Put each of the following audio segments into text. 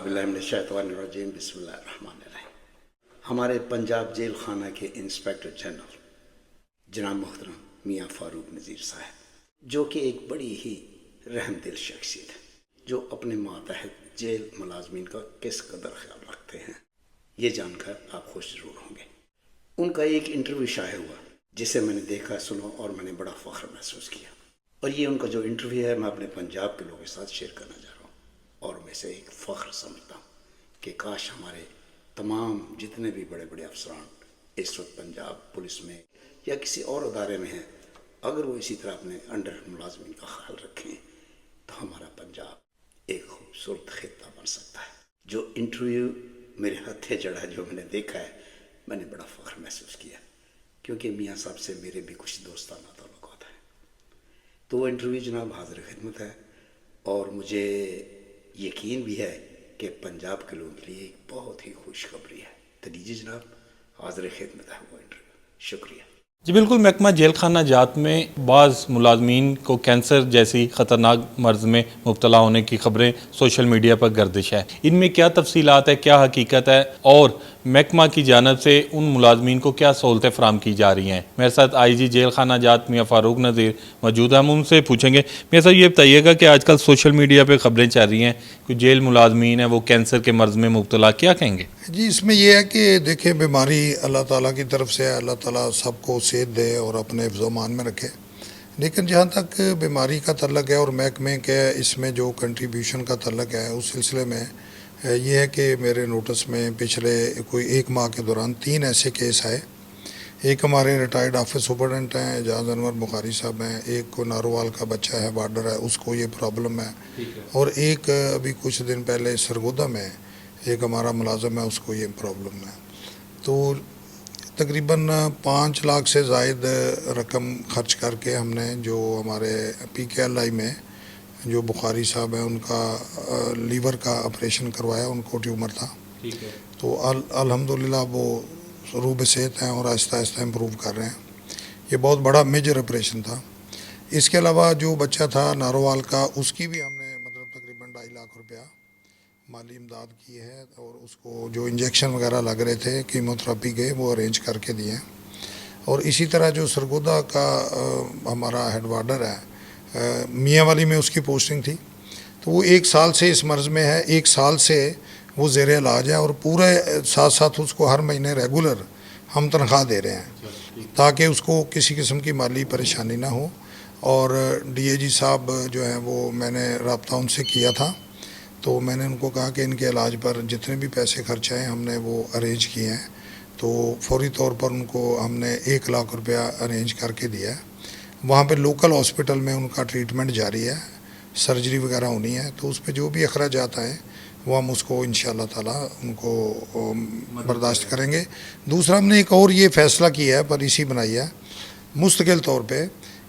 औज़ुबिल्लाहिमिनश्शैतानिर्रजीम बिस्मिल्लाहिर्रहमानिर्रहीम। हमारे पंजाब जेल खाना के इंस्पेक्टर जनरल जनाब मोहतरम मियाँ फ़ारूक नज़ीर साहब, जो कि एक बड़ी ही रहमदिल शख्सियत है, जो अपने मातहत जेल मुलाजमीन का किस कदर ख्याल रखते हैं, ये जानकर आप खुश ज़रूर होंगे। उनका एक इंटरव्यू शाये हुआ जिसे मैंने देखा, सुना और मैंने बड़ा फ़ख्र महसूस किया। और ये उनका जो इंटरव्यू है मैं अपने पंजाब के लोगों के साथ शेयर करना चाह रहा हूँ और मैं से एक फ़ख्र समझता हूँ कि काश हमारे तमाम जितने भी बड़े बड़े अफसरान इस वक्त पंजाब पुलिस में या किसी और अदारे में हैं, अगर वो इसी तरह अपने अंडर मुलाजमीन का ख्याल रखें तो हमारा पंजाब एक खूबसूरत खित्ता बन सकता है। जो इंटरव्यू मेरे हथे चढ़ा, जो मैंने देखा है, मैंने बड़ा फ़ख्र महसूस किया, क्योंकि मियाँ साहब से मेरे भी कुछ दोस्ताना ताल्लुकात हैं। तो वो इंटरव्यू जनाब हाज़िर खिदमत है और मुझे यकीन भी है कि पंजाब के लोगों के लिए एक बहुत ही खुशखबरी है। तो दीजिए जनाब, हाज़िर खिदमत है वो इंटरव्यू। शुक्रिया जी बिल्कुल। महकमा जेल खाना जात में बाज़ मुलाजमीन को कैंसर जैसी ख़तरनाक मर्ज़ में मुब्तला होने की ख़बरें सोशल मीडिया पर गर्दिश है। इनमें क्या तफसीलात है, क्या हकीकत है और महकमा की जानिब से उन मुलाजमीन को क्या सहूलतें फ़राहम की जा रही हैं? मेरे साथ IG जेल खाना जात मियाँ फ़ारूक नज़ीर मौजूद हैं। हम उनसे पूछेंगे। मियाँ साहब, ये बताइएगा कि आजकल सोशल मीडिया पर ख़बरें चल रही हैं कि जेल मुलाजमीन है वो कैंसर के मर्ज़ में मुब्तला, क्या कहेंगे? जी, इसमें यह है कि देखिए, बीमारी अल्लाह ताला की तरफ से है, अल्लाह ताला सबको सेहत दे और अपने हिफ्ज़-ओ-मान में रखे। लेकिन जहाँ तक बीमारी का तल्लक है और महकमे के इसमें जो कंट्रीब्यूशन का तल्लक है, उस सिलसिले में ये है कि मेरे नोटिस में पिछले कोई 1 माह के दौरान 3 ऐसे केस आए। एक हमारे रिटायर्ड ऑफिस सुपरडेंट हैं एजाज़ अनवर बुखारी साहब हैं, एक को नारोवाल का बच्चा है, वार्डर है, उसको ये प्रॉब्लम है, और एक अभी कुछ दिन पहले सरगोदा में एक हमारा मुलाजम है, उसको ये प्रॉब्लम है। तो तकरीबन 5 लाख से ज़ायद रकम खर्च करके हमने जो हमारे PKLI में जो बुखारी साहब हैं उनका लीवर का ऑपरेशन करवाया, उनको ट्यूमर था। तो अल्हम्दुलिल्लाह वो रूब सेहत हैं और आहिस्ता आहिस्ता इम्प्रूव कर रहे हैं। ये बहुत बड़ा मेजर ऑपरेशन था। इसके अलावा जो बच्चा था नारोवाल का, उसकी भी हमने मतलब तकरीबन 2.5 लाख रुपया माली इमदाद की है, और उसको जो इंजेक्शन वगैरह लग रहे थे कीमोथेरेपी के, वो अरेंज करके दिए हैं। और इसी तरह जो सरगोदा का हमारा हेड वार्डर है, मियाँ वाली में उसकी पोस्टिंग थी, तो वो 1 साल से इस मर्ज़ में है, 1 साल से वो ज़ेर इलाज है, और पूरे साथ साथ उसको हर महीने रेगुलर हम तनख्वाह दे रहे हैं ताकि उसको किसी किस्म की माली परेशानी ना हो। और DAG साहब जो हैं वो मैंने रब्ता उनसे किया था, तो मैंने उनको कहा कि इनके इलाज पर जितने भी पैसे खर्च आए हमने वो अरेंज किए हैं। तो फौरी तौर पर उनको हमने 1 लाख रुपया अरेंज करके दिया है। वहाँ पे लोकल हॉस्पिटल में उनका ट्रीटमेंट जारी है, सर्जरी वगैरह होनी है, तो उस पर जो भी अखराजात आए वो हम उसको इंशाअल्लाह ताला उनको बर्दाश्त करेंगे। दूसरा, हमने एक और ये फ़ैसला किया है, पॉलिसी बनाई है मुस्तकिल तौर पे,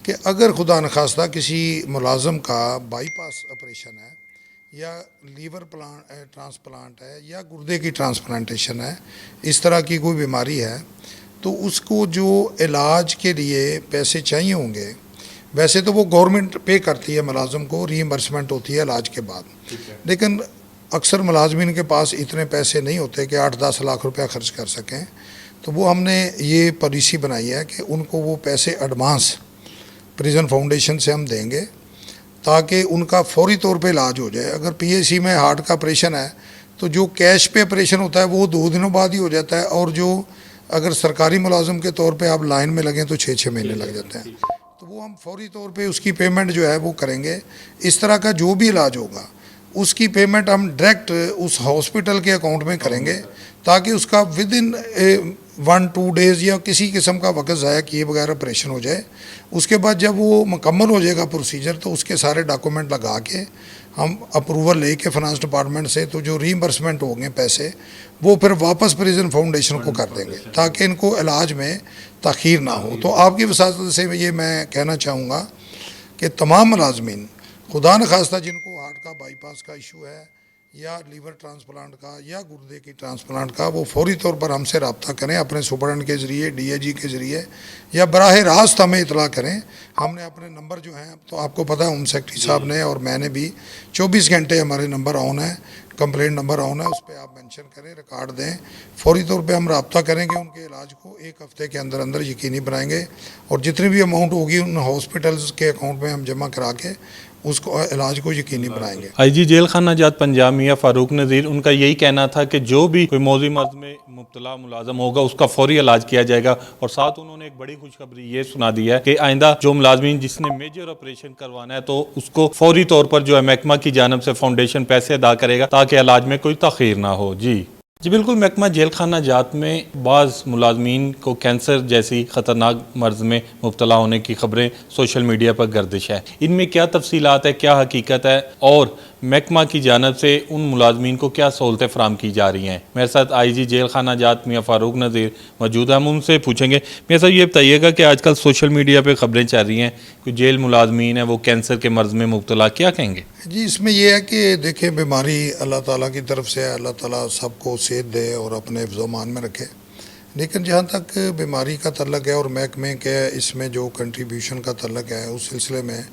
कि अगर खुदा न खास्ता किसी मुलाजम का बाईपास ऑपरेशन है या लीवर ट्रांसप्लांट है या गुर्दे की ट्रांसप्लांटेशन है, इस तरह की कोई बीमारी है, तो उसको जो इलाज के लिए पैसे चाहिए होंगे, वैसे तो वो गवर्नमेंट पे करती है, मुलाजम को रीइंबर्समेंट होती है इलाज के बाद, लेकिन अक्सर मुलाजमीन के पास इतने पैसे नहीं होते कि 8-10 लाख रुपया खर्च कर सकें। तो वो हमने ये पॉलिसी बनाई है कि उनको वो पैसे एडवांस प्रिजन फाउंडेशन से हम देंगे ताकि उनका फौरी तौर पे इलाज हो जाए। अगर PAC में हार्ट का ऑपरेशन है तो जो कैश पे ऑपरेशन होता है वो 2 दिनों बाद ही हो जाता है, और जो अगर सरकारी मुलाजम के तौर पे आप लाइन में लगें तो 6-6 महीने लग जाते हैं। तो वो हम फौरी तौर पे उसकी पेमेंट जो है वो करेंगे। इस तरह का जो भी इलाज होगा उसकी पेमेंट हम डायरेक्ट उस हॉस्पिटल के अकाउंट में करेंगे, ताकि उसका विद इन 1-2 डेज़ या किसी किस्म का वक्त ज़ाया किए बगैर ऑपरेशन हो जाए। उसके बाद जब वो मुकम्मल हो जाएगा प्रोसीजर, तो उसके सारे डॉक्यूमेंट लगा के हम अप्रूवल लेके फाइनेंस डिपार्टमेंट से, तो जो रीइंबर्समेंट होंगे पैसे वो फिर वापस प्रिजन फाउंडेशन को कर देंगे ताकि इनको इलाज में ताख़ीर ना हो। तो आपकी वसातत से ये मैं कहना चाहूँगा कि तमाम मुलाजमीन, खुदा न खास्ता जिनको हार्ट का बाईपास का इशू है या लीवर ट्रांसप्लांट का या गुर्दे की ट्रांसप्लांट का, वो फौरी तौर पर हमसे रब्ता करें अपने सुपरडेंट के ज़रिए, डीआईजी के ज़रिए, या बराह रास्त हमें इतला करें। हमने अपने नंबर जो हैं, तो आपको पता है होम सेक्रेटरी साहब ने और मैंने भी 24 घंटे हमारे नंबर ऑन है, कंप्लेंट नंबर ऑन है, उस पर आप मेंशन करें, रिकॉर्ड दें। फौरी तौर पे हम रब्ता करेंगे, उनके इलाज को 1 हफ्ते के अंदर अंदर यकीनी बनाएंगे और जितनी भी अमाउंट होगी उन हॉस्पिटल्स के अकाउंट में हम जमा करा के उसको इलाज को यकीनी बनाएंगे। आईजी जेल खाना जात पंजाब मियां फारूक नज़ीर, उनका यही कहना था कि जो भी कोई मौजी मर्ज में मुब्तला मुलाजम होगा उसका फौरी इलाज किया जाएगा। और साथ उन्होंने एक बड़ी खुशखबरी ये सुना दी है कि आइंदा जो मुलाजमीन जिसने मेजर ऑपरेशन करवाना है तो उसको फौरी तौर पर जो है महकमा की जानब से फाउंडेशन पैसे अदा करेगा ताकि इलाज में कोई तखीर ना हो। जी बिल्कुल, महकमा जेल खाना जात में बाज़ मुलाजमीन को कैंसर जैसी ख़तरनाक मर्ज़ में मुब्तला होने की खबरें सोशल मीडिया पर गर्दिश है। इनमें क्या तफसीलात है, क्या हकीकत है और महकमा की जानब से उन मुलाजमीन को क्या सहूलतें फ़राम की जा रही हैं। मेरे साथ आईजी जेल खाना जात मियां फ़ारूक नज़ीर मौजूद है, हम उनसे पूछेंगे। मियां साहब, ये बताइएगा कि आजकल सोशल मीडिया पर ख़बरें चल रही हैं कि जेल मुलाजमीन है वो कैंसर के मर्ज़ में मुब्तला, क्या कहेंगे? जी, इसमें यह है कि देखें, बीमारी अल्लाह ताला की तरफ से है, अल्लाह ताला सबको सेहत दे और अपने हिफ्ज़-ओ-मान में रखे। लेकिन जहाँ तक बीमारी का तल्लक है और महकमे के इसमें जो कंट्रीब्यूशन का तल्लक है, उस सिलसिले में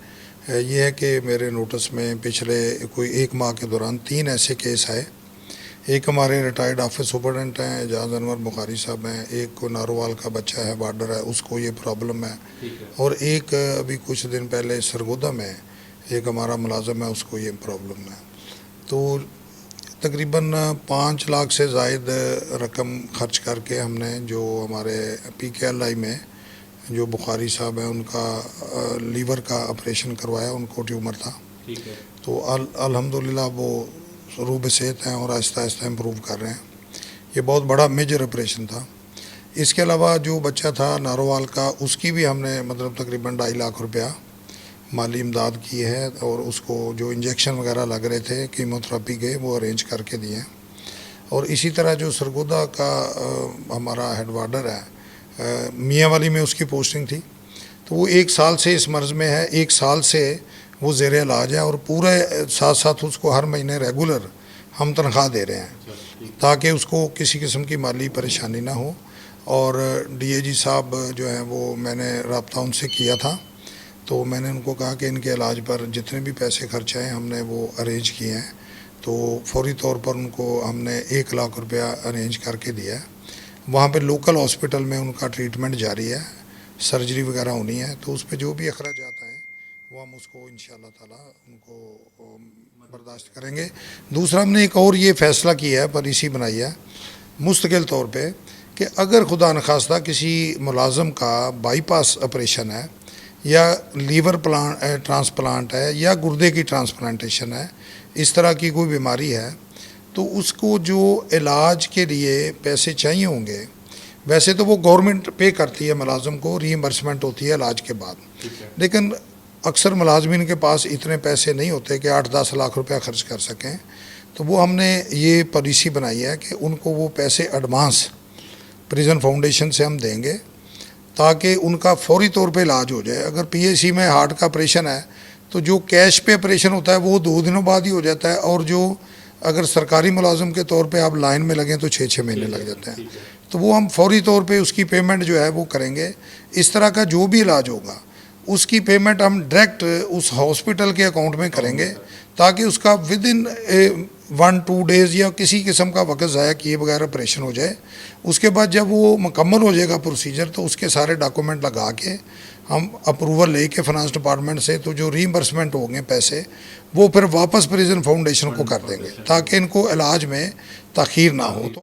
ये है कि मेरे नोटिस में पिछले कोई 1 माह के दौरान 3 ऐसे केस आए। एक हमारे रिटायर्ड ऑफिस सुपरडेंट हैं एजाज अनवर बुखारी साहब हैं, एक को नारोवाल का बच्चा है, बॉर्डर है, उसको ये प्रॉब्लम है, और एक अभी कुछ दिन पहले सरगोदा में एक हमारा मुलाजम है, उसको ये प्रॉब्लम है। तो तकरीबन 5 लाख से ज़ायद रकम खर्च करके हमने जो हमारे PKLI में जो बुखारी साहब हैं उनका लीवर का ऑपरेशन करवाया, उनको ट्यूमर था। तो अल्हम्दुलिल्लाह वो रूब सेहत हैं और आहिस्ता आहिस्ता इम्प्रूव कर रहे हैं। ये बहुत बड़ा मेजर ऑपरेशन था। इसके अलावा जो बच्चा था नारोवाल का, उसकी भी हमने मतलब तकरीबन 2.5 लाख रुपया माली इमदाद की है और उसको जो इंजेक्शन वगैरह लग रहे थे कीमोथेरेपी के, वो अरेंज करके दिए हैं। और इसी तरह जो सरगोदा का हमारा हेड वार्डर है, मियाँ वाली में उसकी पोस्टिंग थी, तो वो 1 साल से इस मर्ज़ में है, 1 साल से वो ज़ेर इलाज है और पूरे साथ साथ उसको हर महीने रेगुलर हम तनख्वाह दे रहे हैं ताकि उसको किसी किस्म की माली परेशानी ना हो। और डीआईजी साहब जो हैं वो मैंने रब्ता उनसे किया था, तो मैंने उनको कहा कि इनके इलाज पर जितने भी पैसे खर्च हैं हमने वो अरेंज किए हैं। तो फौरी तौर पर उनको हमने 1 लाख रुपया अरेंज करके दिया है। वहाँ पे लोकल हॉस्पिटल में उनका ट्रीटमेंट जारी है, सर्जरी वगैरह होनी है, तो उस पर जो भी अखराजात आए वो हम उसको इंशाअल्लाह ताला उनको बर्दाश्त करेंगे। दूसरा, हमने एक और ये फ़ैसला किया है, पॉलिसी बनाई है मुस्तकिल तौर पे कि अगर खुदा नखास्ता किसी मुलाजम का बाईपास ऑपरेशन है या लीवर ट्रांसप्लांट है या गुर्दे की ट्रांसप्लांटेशन है, इस तरह की कोई बीमारी है, तो उसको जो इलाज के लिए पैसे चाहिए होंगे, वैसे तो वो गवर्नमेंट पे करती है, मुलाजम को रीइंबर्समेंट होती है इलाज के बाद, लेकिन अक्सर मुलाजमीन के पास इतने पैसे नहीं होते कि 8-10 लाख रुपया खर्च कर सकें। तो वो हमने ये पॉलिसी बनाई है कि उनको वो पैसे एडवांस प्रिजन फाउंडेशन से हम देंगे ताकि उनका फौरी तौर पे इलाज हो जाए। अगर PAC में हार्ट का ऑपरेशन है तो जो कैश पे ऑपरेशन होता है वो 2 दिनों बाद ही हो जाता है, और जो अगर सरकारी मुलाजिम के तौर पे आप लाइन में लगें तो 6-6 महीने लग जाते हैं। तो वो हम फौरी तौर पे उसकी पेमेंट जो है वो करेंगे। इस तरह का जो भी इलाज होगा उसकी पेमेंट हम डायरेक्ट उस हॉस्पिटल के अकाउंट में करेंगे ताकि उसका विद इन 1-2 डेज़ या किसी किस्म का वक्त ज़ाया किए बगैर ऑपरेशन हो जाए। उसके बाद जब वो मुकम्मल हो जाएगा प्रोसीजर, तो उसके सारे डॉक्यूमेंट लगा के हम अप्रूवल लेके फाइनेंस डिपार्टमेंट से, तो जो रीइंबर्समेंट होंगे पैसे वो फिर वापस प्रिजन फाउंडेशन को कर देंगे ताकि इनको इलाज में ताख़ीर ना हो। तो